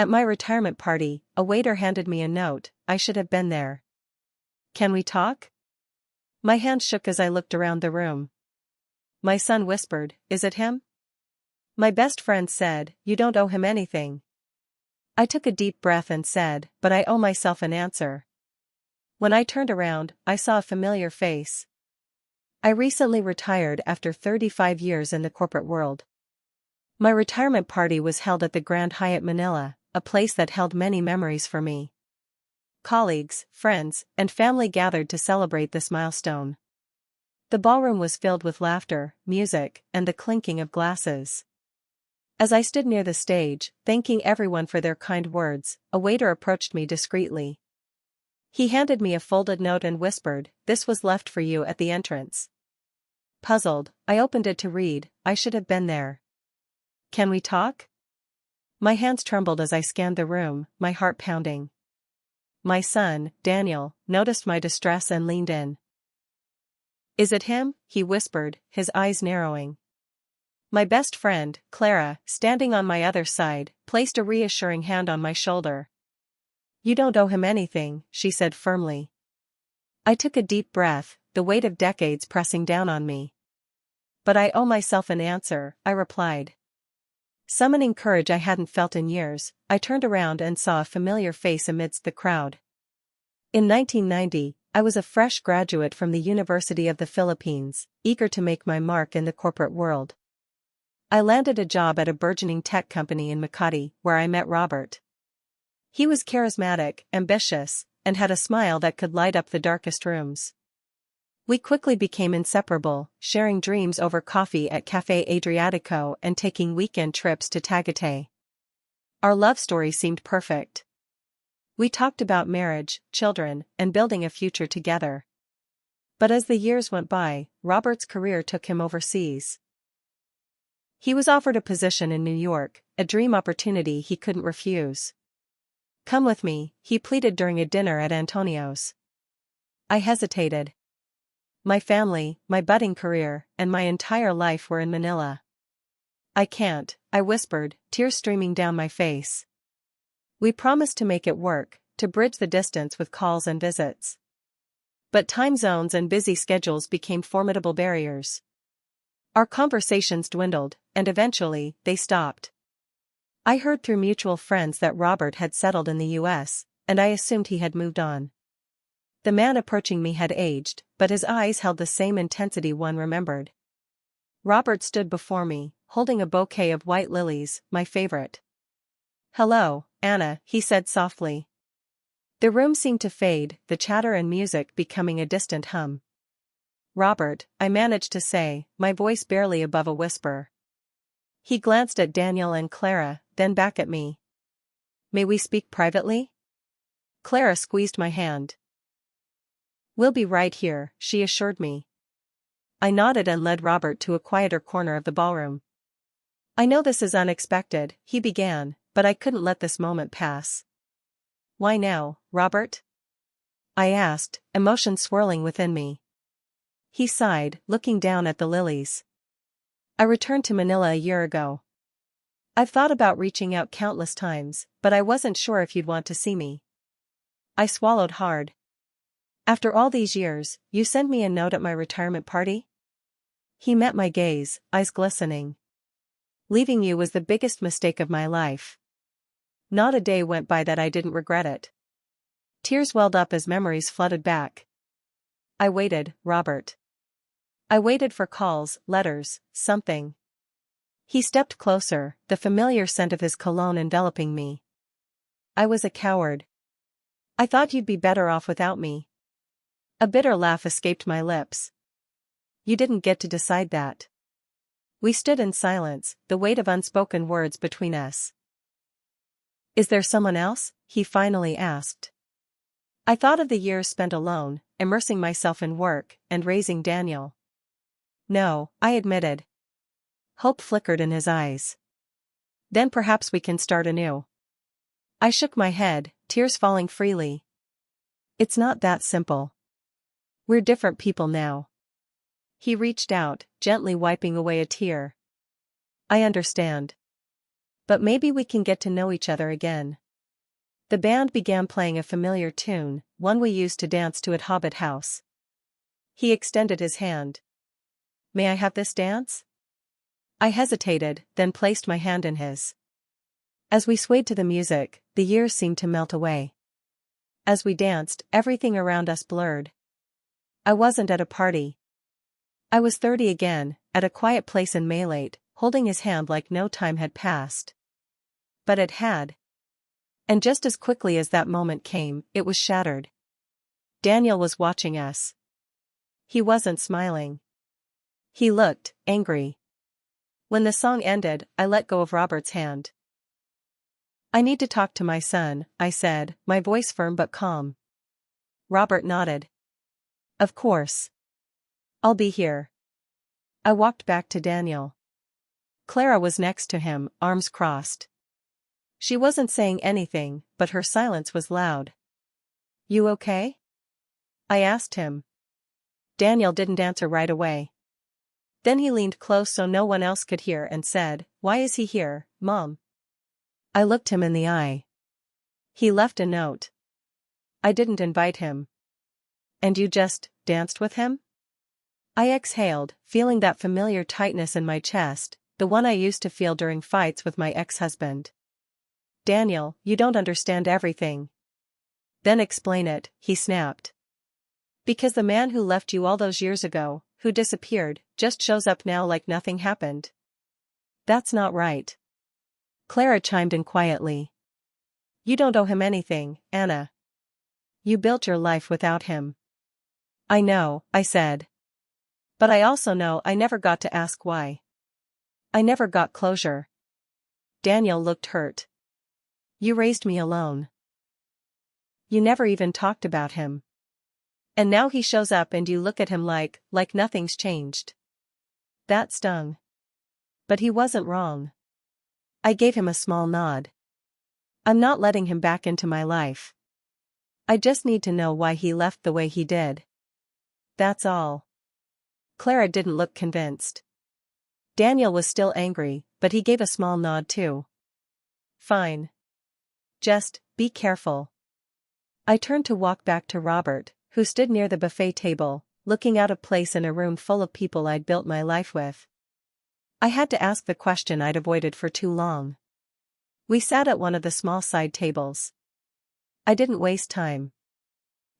At my retirement party, a waiter handed me a note. I should have been there. Can we talk? My hand shook as I looked around the room. My son whispered, "Is it him?" My best friend said, "You don't owe him anything." I took a deep breath and said, "But I owe myself an answer." When I turned around, I saw a familiar face. I recently retired after 35 years in the corporate world. My retirement party was held at the Grand Hyatt Manila, a place that held many memories for me. Colleagues, friends, and family gathered to celebrate this milestone. The ballroom was filled with laughter, music, and the clinking of glasses. As I stood near the stage, thanking everyone for their kind words, a waiter approached me discreetly. He handed me a folded note and whispered, "This was left for you at the entrance." Puzzled, I opened it to read, "I should have been there. Can we talk?" My hands trembled as I scanned the room, my heart pounding. My son, Daniel, noticed my distress and leaned in. "Is it him?" he whispered, his eyes narrowing. My best friend, Clara, standing on my other side, placed a reassuring hand on my shoulder. "You don't owe him anything," she said firmly. I took a deep breath, the weight of decades pressing down on me. "But I owe myself an answer," I replied. Summoning courage I hadn't felt in years, I turned around and saw a familiar face amidst the crowd. In 1990, I was a fresh graduate from the University of the Philippines, eager to make my mark in the corporate world. I landed a job at a burgeoning tech company in Makati, where I met Robert. He was charismatic, ambitious, and had a smile that could light up the darkest rooms. We quickly became inseparable, sharing dreams over coffee at Café Adriatico and taking weekend trips to Tagaytay. Our love story seemed perfect. We talked about marriage, children, and building a future together. But as the years went by, Robert's career took him overseas. He was offered a position in New York, a dream opportunity he couldn't refuse. "Come with me," he pleaded during a dinner at Antonio's. I hesitated. My family, my budding career, and my entire life were in Manila. "I can't," I whispered, tears streaming down my face. We promised to make it work, to bridge the distance with calls and visits. But time zones and busy schedules became formidable barriers. Our conversations dwindled, and eventually, they stopped. I heard through mutual friends that Robert had settled in the US, and I assumed he had moved on. The man approaching me had aged, but his eyes held the same intensity one remembered. Robert stood before me, holding a bouquet of white lilies, my favorite. "Hello, Anna," he said softly. The room seemed to fade, the chatter and music becoming a distant hum. "Robert," I managed to say, my voice barely above a whisper. He glanced at Daniel and Clara, then back at me. "May we speak privately?" Clara squeezed my hand. "We'll be right here," she assured me. I nodded and led Robert to a quieter corner of the ballroom. "I know this is unexpected," he began, but I couldn't let this moment pass. "Why now, Robert?" I asked, emotion swirling within me. He sighed, looking down at the lilies. "I returned to Manila a year ago. I've thought about reaching out countless times, but I wasn't sure if you'd want to see me." I swallowed hard. "After all these years, you send me a note at my retirement party?" He met my gaze, eyes glistening. "Leaving you was the biggest mistake of my life. Not a day went by that I didn't regret it." Tears welled up as memories flooded back. I waited, Robert. I waited for calls, letters, something. He stepped closer, the familiar scent of his cologne enveloping me. "I was a coward. I thought you'd be better off without me." A bitter laugh escaped my lips. "You didn't get to decide that." We stood in silence, the weight of unspoken words between us. "Is there someone else?" he finally asked. I thought of the years spent alone, immersing myself in work, and raising Daniel. "No," I admitted. Hope flickered in his eyes. "Then perhaps we can start anew." I shook my head, tears falling freely. "It's not that simple. We're different people now." He reached out, gently wiping away a tear. "I understand. But maybe we can get to know each other again. The band began playing a familiar tune, one we used to dance to at Hobbit House. He extended his hand. May I have this dance? I hesitated, then placed my hand in his. As we swayed to the music, the years seemed to melt away. As we danced, everything around us blurred. I wasn't at a party. I was 30 again, at a quiet place in Maylate, holding his hand like no time had passed. But it had. And just as quickly as that moment came, it was shattered. Daniel was watching us. He wasn't smiling. He looked angry. When the song ended, I let go of Robert's hand. I need to talk to my son, I said, my voice firm but calm. Robert nodded. Of course. I'll be here. I walked back to Daniel. Clara was next to him, arms crossed. She wasn't saying anything, but her silence was loud. You okay? I asked him. Daniel didn't answer right away. Then he leaned close so no one else could hear and said, Why is he here, Mom? I looked him in the eye. He left a note. I didn't invite him. And you just danced with him? I exhaled, feeling that familiar tightness in my chest, the one I used to feel during fights with my ex-husband. Daniel, you don't understand everything. Then explain it, he snapped. Because the man who left you all those years ago, who disappeared, just shows up now like nothing happened. That's not right. Clara chimed in quietly. You don't owe him anything, Anna. You built your life without him. I know, I said. But I also know I never got to ask why. I never got closure. Daniel looked hurt. You raised me alone. You never even talked about him. And now he shows up and you look at him like nothing's changed. That stung. But he wasn't wrong. I gave him a small nod. I'm not letting him back into my life. I just need to know why he left the way he did. That's all. Clara didn't look convinced. Daniel was still angry, but he gave a small nod too. Fine. Just, be careful. I turned to walk back to Robert, who stood near the buffet table, looking out of place in a room full of people I'd built my life with. I had to ask the question I'd avoided for too long. We sat at one of the small side tables. I didn't waste time.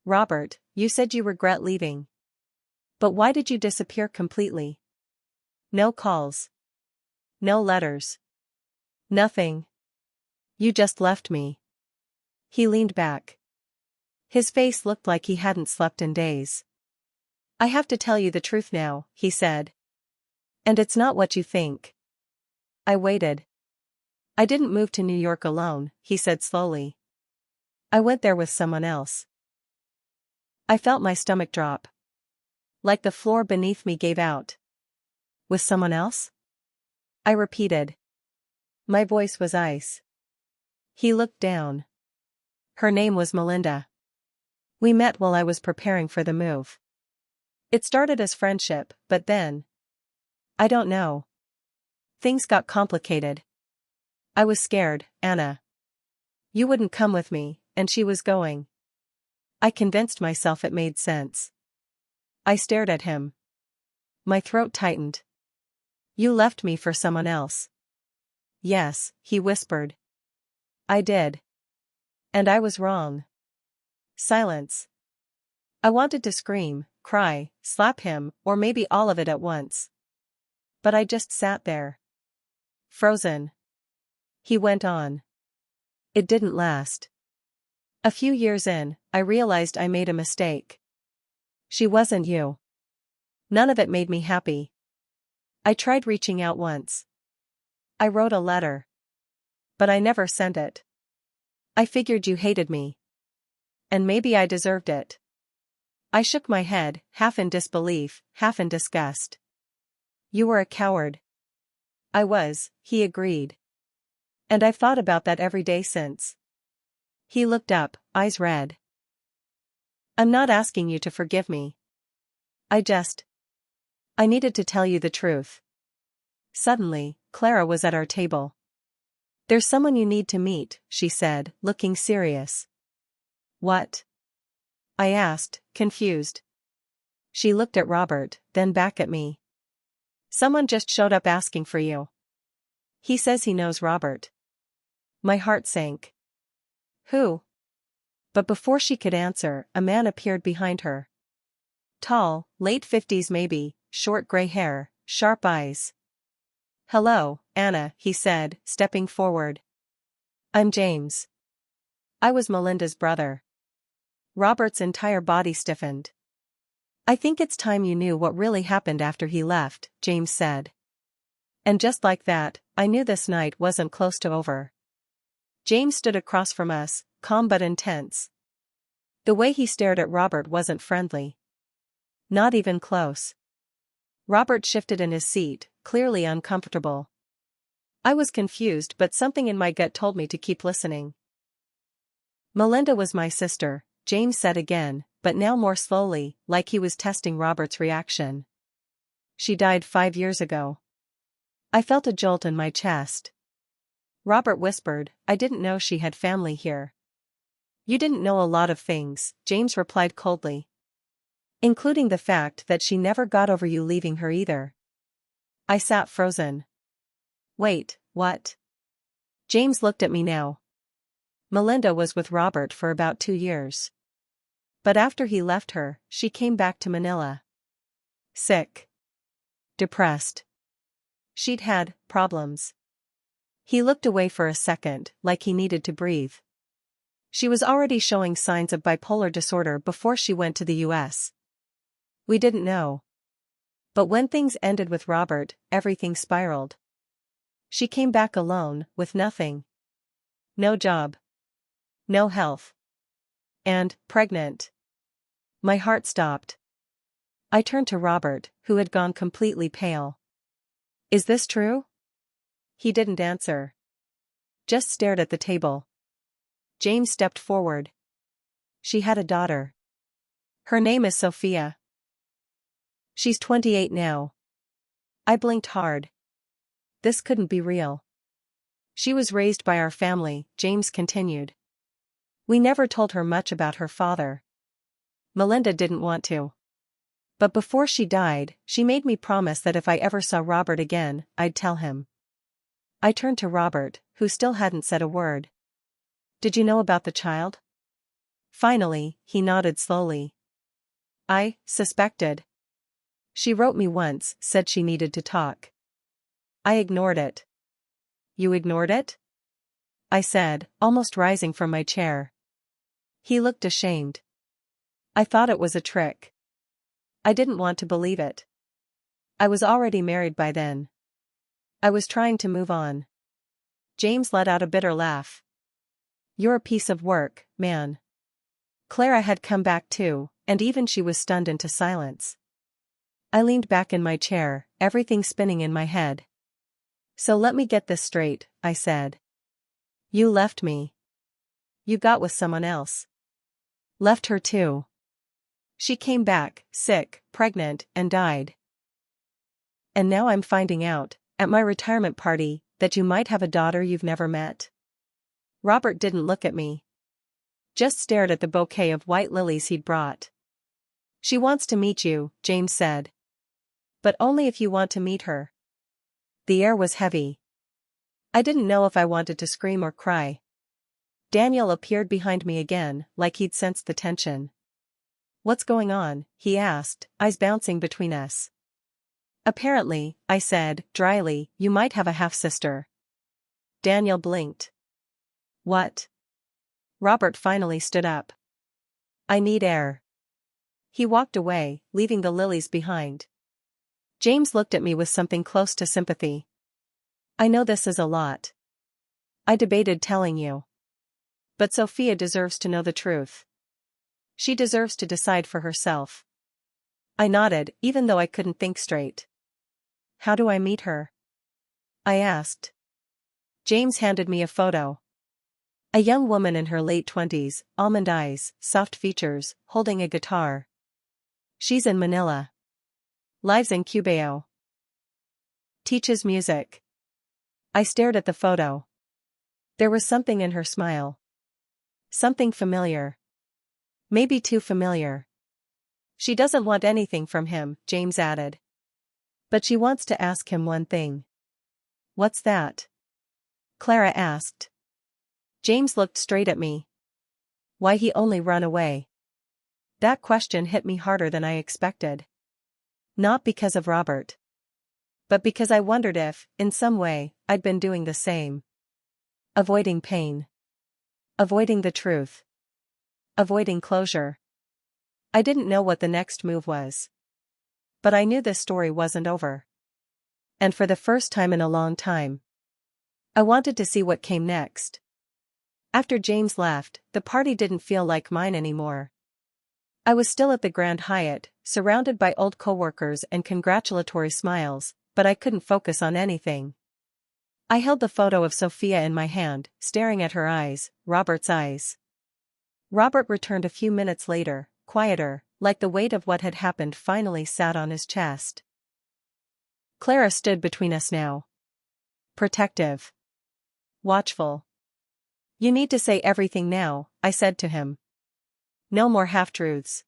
Robert, you said you regret leaving. But why did you disappear completely? No calls. No letters. Nothing. You just left me. He leaned back. His face looked like he hadn't slept in days. I have to tell you the truth now, he said. And it's not what you think. I waited. I didn't move to New York alone, he said slowly. I went there with someone else. I felt my stomach drop. Like the floor beneath me gave out. With someone else? I repeated. My voice was ice. He looked down. Her name was Melinda. We met while I was preparing for the move. It started as friendship, but then, I don't know. Things got complicated. I was scared, Anna. You wouldn't come with me, and she was going. I convinced myself it made sense. I stared at him. My throat tightened. You left me for someone else. Yes, he whispered. I did. And I was wrong. Silence. I wanted to scream, cry, slap him, or maybe all of it at once. But I just sat there. Frozen. He went on. It didn't last. A few years in, I realized I made a mistake. She wasn't you. None of it made me happy. I tried reaching out once. I wrote a letter. But I never sent it. I figured you hated me. And maybe I deserved it. I shook my head, half in disbelief, half in disgust. You were a coward. I was, he agreed. And I've thought about that every day since. He looked up, eyes red. I'm not asking you to forgive me. I needed to tell you the truth. Suddenly, Clara was at our table. There's someone you need to meet, she said, looking serious. What? I asked, confused. She looked at Robert, then back at me. Someone just showed up asking for you. He says he knows Robert. My heart sank. Who? But before she could answer, a man appeared behind her. Tall, late 50s maybe, short gray hair, sharp eyes. Hello, Anna, he said, stepping forward. I'm James. I was Melinda's brother. Robert's entire body stiffened. I think it's time you knew what really happened after he left, James said. And just like that, I knew this night wasn't close to over. James stood across from us, calm but intense. The way he stared at Robert wasn't friendly. Not even close. Robert shifted in his seat, clearly uncomfortable. I was confused, but something in my gut told me to keep listening. Melinda was my sister, James said again, but now more slowly, like he was testing Robert's reaction. She died 5 years ago. I felt a jolt in my chest. Robert whispered, I didn't know she had family here. You didn't know a lot of things, James replied coldly. Including the fact that she never got over you leaving her either. I sat frozen. Wait, what? James looked at me now. Melinda was with Robert for about 2 years. But after he left her, she came back to Manila. Sick. Depressed. She'd had problems. He looked away for a second, like he needed to breathe. She was already showing signs of bipolar disorder before she went to the US. We didn't know. But when things ended with Robert, everything spiraled. She came back alone, with nothing. No job. No health. And, pregnant. My heart stopped. I turned to Robert, who had gone completely pale. Is this true? He didn't answer. Just stared at the table. James stepped forward. She had a daughter. Her name is Sophia. She's 28 now. I blinked hard. This couldn't be real. She was raised by our family, James continued. We never told her much about her father. Melinda didn't want to. But before she died, she made me promise that if I ever saw Robert again, I'd tell him. I turned to Robert, who still hadn't said a word. Did you know about the child? Finally, he nodded slowly. I suspected. She wrote me once, said she needed to talk. I ignored it. You ignored it? I said, almost rising from my chair. He looked ashamed. I thought it was a trick. I didn't want to believe it. I was already married by then. I was trying to move on. James let out a bitter laugh. You're a piece of work, man. Clara had come back too, and even she was stunned into silence. I leaned back in my chair, everything spinning in my head. So let me get this straight, I said. You left me. You got with someone else. Left her too. She came back, sick, pregnant, and died. And now I'm finding out, at my retirement party, that you might have a daughter you've never met. Robert didn't look at me. Just stared at the bouquet of white lilies he'd brought. She wants to meet you, James said. But only if you want to meet her. The air was heavy. I didn't know if I wanted to scream or cry. Daniel appeared behind me again, like he'd sensed the tension. What's going on? He asked, eyes bouncing between us. Apparently, I said, dryly, you might have a half-sister. Daniel blinked. What? Robert finally stood up. I need air. He walked away, leaving the lilies behind. James looked at me with something close to sympathy. I know this is a lot. I debated telling you. But Sophia deserves to know the truth. She deserves to decide for herself. I nodded, even though I couldn't think straight. How do I meet her? I asked. James handed me a photo. A young woman in her late 20s, almond eyes, soft features, holding a guitar. She's in Manila. Lives in Cubao. Teaches music. I stared at the photo. There was something in her smile. Something familiar. Maybe too familiar. She doesn't want anything from him, James added. But she wants to ask him one thing. What's that? Clara asked. James looked straight at me. Why he only run away? That question hit me harder than I expected. Not because of Robert. But because I wondered if, in some way, I'd been doing the same. Avoiding pain. Avoiding the truth. Avoiding closure. I didn't know what the next move was. But I knew this story wasn't over. And for the first time in a long time, I wanted to see what came next. After James left, the party didn't feel like mine anymore. I was still at the Grand Hyatt, surrounded by old coworkers and congratulatory smiles, but I couldn't focus on anything. I held the photo of Sophia in my hand, staring at her eyes, Robert's eyes. Robert returned a few minutes later, quieter, like the weight of what had happened finally sat on his chest. Clara stood between us now. Protective. Watchful. You need to say everything now, I said to him. No more half-truths.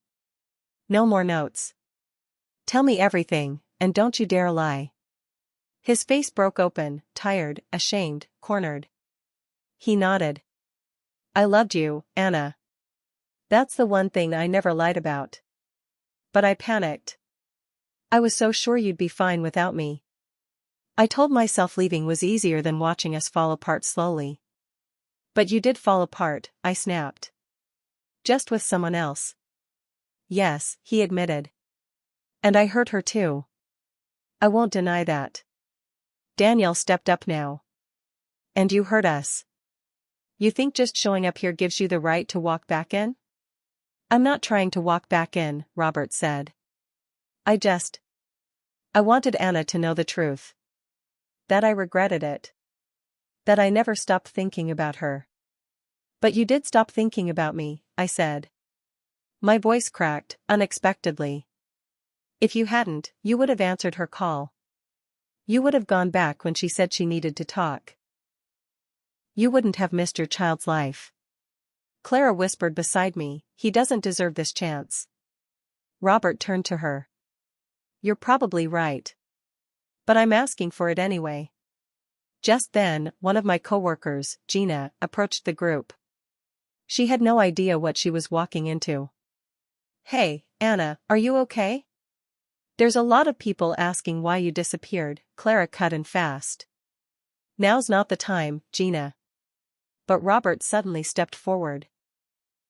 No more notes. Tell me everything, and don't you dare lie. His face broke open, tired, ashamed, cornered. He nodded. I loved you, Anna. That's the one thing I never lied about. But I panicked. I was so sure you'd be fine without me. I told myself leaving was easier than watching us fall apart slowly. But you did fall apart, I snapped. Just with someone else. Yes, he admitted. And I hurt her too. I won't deny that. Danielle stepped up now. And you hurt us. You think just showing up here gives you the right to walk back in? I'm not trying to walk back in, Robert said. I wanted Anna to know the truth. That I regretted it. That I never stopped thinking about her. But you did stop thinking about me, I said. My voice cracked, unexpectedly. If you hadn't, you would have answered her call. You would have gone back when she said she needed to talk. You wouldn't have missed your child's life. Clara whispered beside me, he doesn't deserve this chance. Robert turned to her. You're probably right. But I'm asking for it anyway. Just then, one of my coworkers, Gina, approached the group. She had no idea what she was walking into. Hey, Anna, are you okay? There's a lot of people asking why you disappeared, Clara cut in fast. Now's not the time, Gina. But Robert suddenly stepped forward.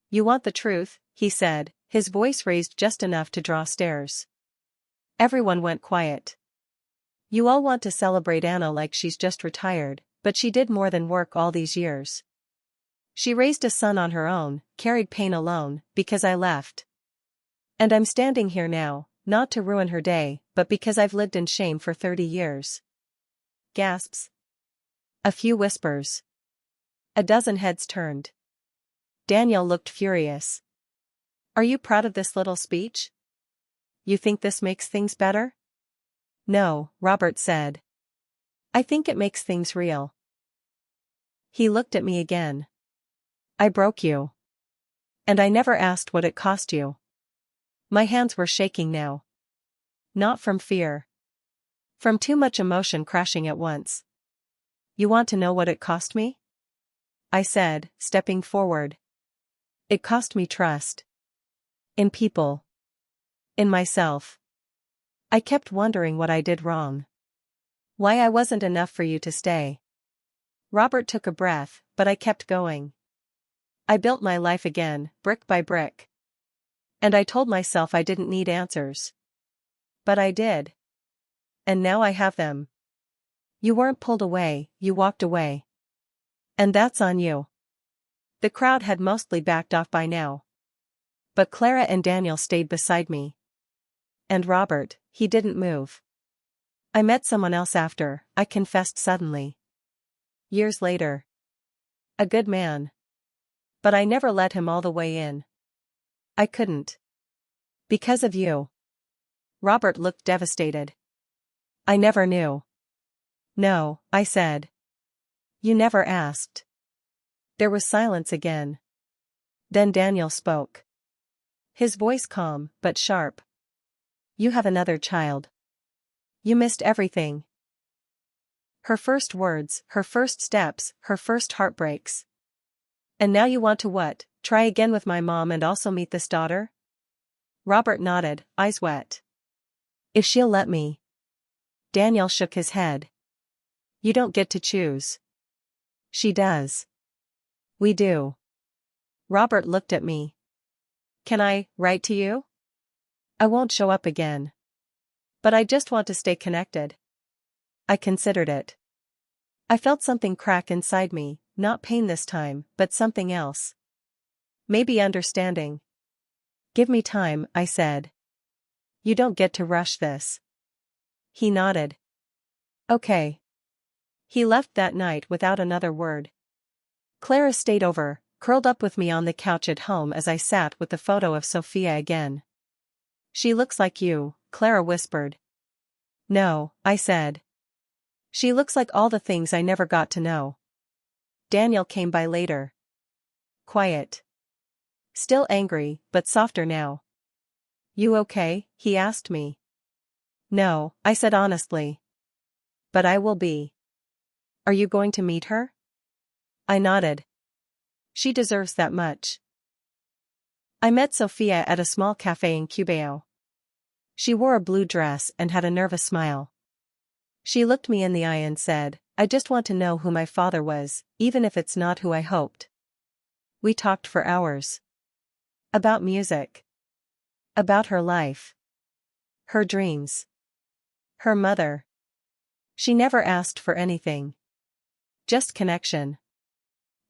You want the truth, he said, his voice raised just enough to draw stares. Everyone went quiet. You all want to celebrate Anna like she's just retired, but she did more than work all these years. She raised a son on her own, carried pain alone, because I left. And I'm standing here now, not to ruin her day, but because I've lived in shame for 30 years. Gasps. A few whispers. A dozen heads turned. Danielle looked furious. Are you proud of this little speech? You think this makes things better? No, Robert said. I think it makes things real. He looked at me again. I broke you. And I never asked what it cost you. My hands were shaking now. Not from fear. From too much emotion crashing at once. You want to know what it cost me? I said, stepping forward. It cost me trust. In people. In myself. I kept wondering what I did wrong. Why I wasn't enough for you to stay. Robert took a breath, but I kept going. I built my life again, brick by brick. And I told myself I didn't need answers. But I did. And now I have them. You weren't pulled away, you walked away. And that's on you. The crowd had mostly backed off by now. But Clara and Daniel stayed beside me. And Robert, he didn't move. I met someone else after, I confessed suddenly. Years later. A good man. But I never let him all the way in. I couldn't. Because of you. Robert looked devastated. I never knew. No, I said. You never asked. There was silence again. Then Daniel spoke. His voice calm, but sharp. You have another child. You missed everything. Her first words, her first steps, her first heartbreaks. And now you want to what, try again with my mom and also meet this daughter? Robert nodded, eyes wet. If she'll let me. Daniel shook his head. You don't get to choose. She does. We do. Robert looked at me. Can I write to you? I won't show up again. But I just want to stay connected. I considered it. I felt something crack inside me, not pain this time, but something else. Maybe understanding. Give me time, I said. You don't get to rush this. He nodded. Okay. He left that night without another word. Clara stayed over, curled up with me on the couch at home as I sat with the photo of Sophia again. She looks like you, Clara whispered. No, I said. She looks like all the things I never got to know. Daniel came by later. Quiet. Still angry, but softer now. You okay? He asked me. No, I said honestly. But I will be. Are you going to meet her? I nodded. She deserves that much. I met Sophia at a small cafe in Cubao. She wore a blue dress and had a nervous smile. She looked me in the eye and said, I just want to know who my father was, even if it's not who I hoped. We talked for hours. About music. About her life. Her dreams. Her mother. She never asked for anything. Just connection.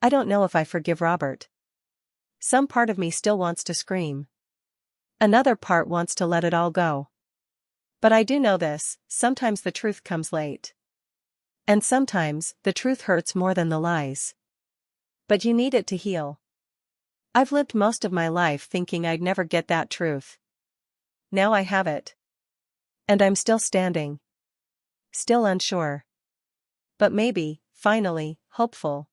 I don't know if I forgive Robert. Some part of me still wants to scream. Another part wants to let it all go. But I do know this, sometimes the truth comes late. And sometimes, the truth hurts more than the lies. But you need it to heal. I've lived most of my life thinking I'd never get that truth. Now I have it. And I'm still standing. Still unsure. But maybe, finally, hopeful.